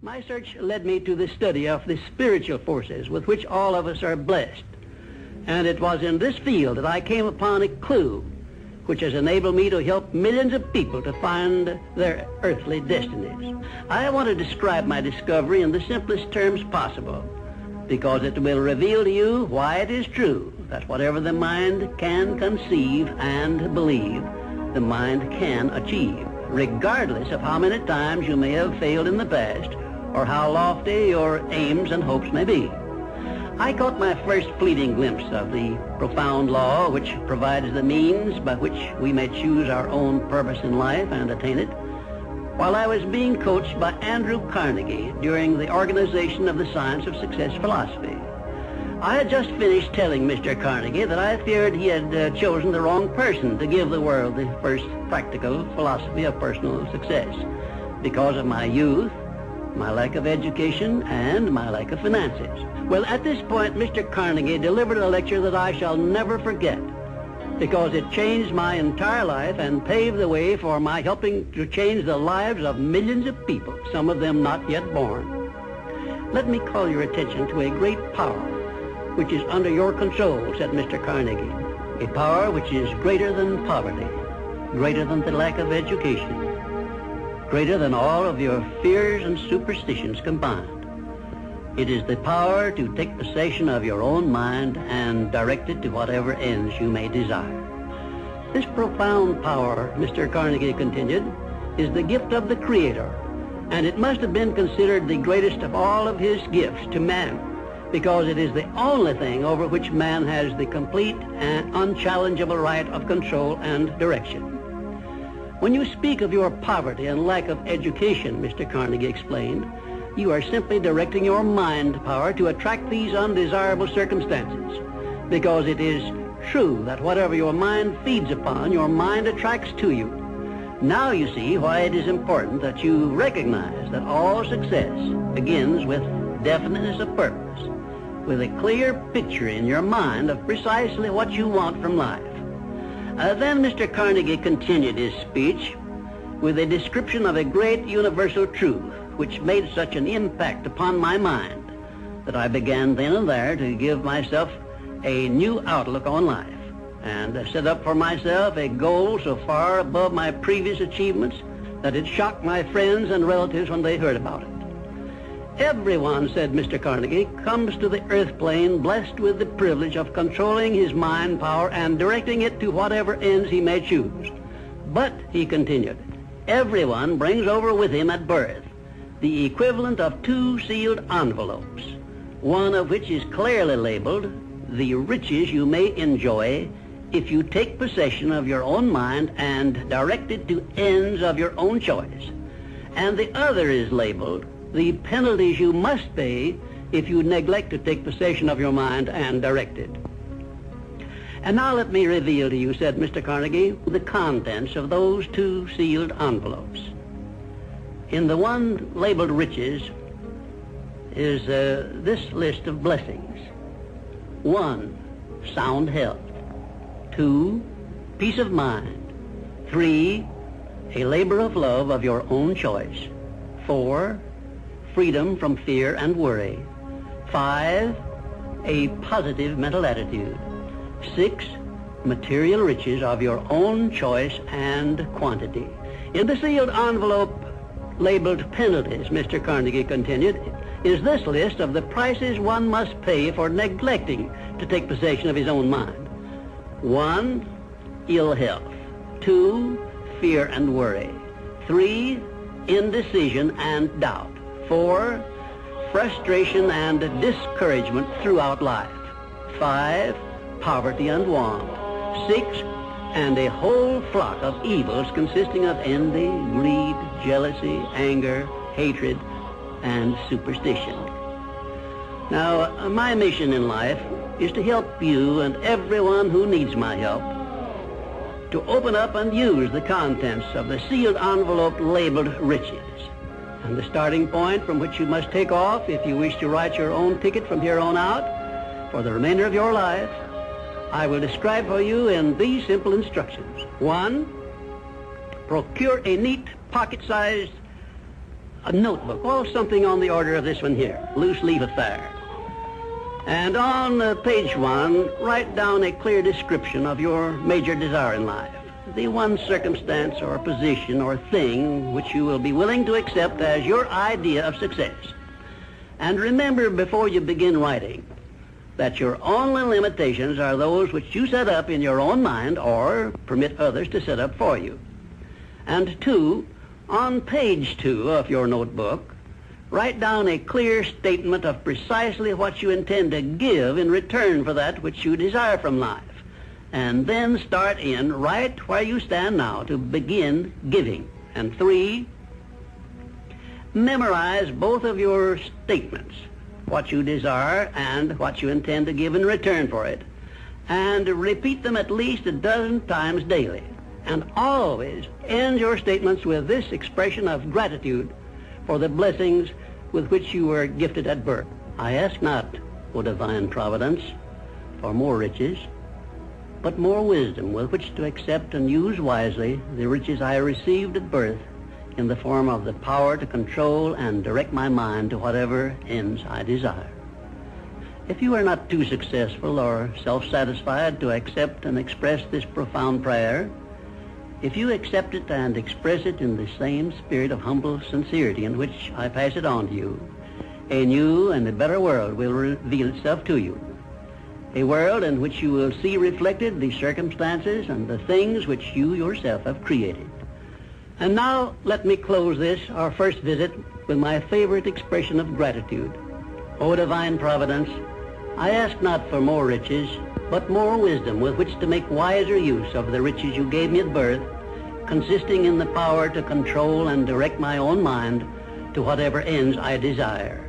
My search led me to the study of the spiritual forces with which all of us are blessed. And it was in this field that I came upon a clue which has enabled me to help millions of people to find their earthly destinies. I want to describe my discovery in the simplest terms possible, because it will reveal to you why it is true that whatever the mind can conceive and believe, the mind can achieve, regardless of how many times you may have failed in the past or how lofty your aims and hopes may be. I caught my first fleeting glimpse of the profound law which provides the means by which we may choose our own purpose in life and attain it, while I was being coached by Andrew Carnegie during the organization of the Science of Success philosophy. I had just finished telling Mr. Carnegie that I feared he had chosen the wrong person to give the world the first practical philosophy of personal success because of my youth, my lack of education, and my lack of finances. Well, at this point, Mr. Carnegie delivered a lecture that I shall never forget, because it changed my entire life and paved the way for my helping to change the lives of millions of people, some of them not yet born. Let me call your attention to a great power which is under your control, said Mr. Carnegie, a power which is greater than poverty, greater than the lack of education, greater than all of your fears and superstitions combined. It is the power to take possession of your own mind and direct it to whatever ends you may desire. This profound power, Mr. Carnegie continued, is the gift of the Creator, and it must have been considered the greatest of all of his gifts to man, because it is the only thing over which man has the complete and unchallengeable right of control and direction. When you speak of your poverty and lack of education, Mr. Carnegie explained, you are simply directing your mind power to attract these undesirable circumstances, because it is true that whatever your mind feeds upon, your mind attracts to you. Now you see why it is important that you recognize that all success begins with definiteness of purpose, with a clear picture in your mind of precisely what you want from life. Then Mr. Carnegie continued his speech with a description of a great universal truth which made such an impact upon my mind that I began then and there to give myself a new outlook on life and set up for myself a goal so far above my previous achievements that it shocked my friends and relatives when they heard about it. Everyone, said Mr. Carnegie, comes to the earth plane blessed with the privilege of controlling his mind power and directing it to whatever ends he may choose. But, he continued, everyone brings over with him at birth the equivalent of 2 sealed envelopes, one of which is clearly labeled, the riches you may enjoy if you take possession of your own mind and direct it to ends of your own choice, and the other is labeled, the penalties you must pay if you neglect to take possession of your mind and direct it. And now let me reveal to you, said Mr. Carnegie, the contents of those 2 sealed envelopes. In the one labeled riches is this list of blessings. 1, sound health. 2, peace of mind. 3, a labor of love of your own choice. 4, freedom from fear and worry. 5, a positive mental attitude. 6, material riches of your own choice and quantity. In the sealed envelope labeled penalties, Mr. Carnegie continued, is this list of the prices one must pay for neglecting to take possession of his own mind. 1, ill health. 2, fear and worry. 3, indecision and doubt. 4, frustration and discouragement throughout life. 5, poverty and want. 6, and a whole flock of evils consisting of envy, greed, jealousy, anger, hatred, and superstition. Now, my mission in life is to help you and everyone who needs my help to open up and use the contents of the sealed envelope labeled riches. And the starting point from which you must take off if you wish to write your own ticket from here on out for the remainder of your life, I will describe for you in these simple instructions. 1, procure a neat pocket-sized a notebook, or something on the order of this one here, loose leaf affair. And on page 1, write down a clear description of your major desire in life, the one circumstance or position or thing which you will be willing to accept as your idea of success. And remember before you begin writing that your only limitations are those which you set up in your own mind or permit others to set up for you. And 2, on page 2 of your notebook, write down a clear statement of precisely what you intend to give in return for that which you desire from life. And then start in right where you stand now to begin giving. And 3, memorize both of your statements, what you desire and what you intend to give in return for it, and repeat them at least a dozen times daily. And always end your statements with this expression of gratitude for the blessings with which you were gifted at birth. I ask not, O divine providence, for more riches, but more wisdom with which to accept and use wisely the riches I received at birth in the form of the power to control and direct my mind to whatever ends I desire. If you are not too successful or self-satisfied to accept and express this profound prayer, if you accept it and express it in the same spirit of humble sincerity in which I pass it on to you, a new and a better world will reveal itself to you. A world in which you will see reflected the circumstances and the things which you yourself have created. And now let me close this, our first visit, with my favorite expression of gratitude. O divine providence, I ask not for more riches, but more wisdom with which to make wiser use of the riches you gave me at birth, consisting in the power to control and direct my own mind to whatever ends I desire.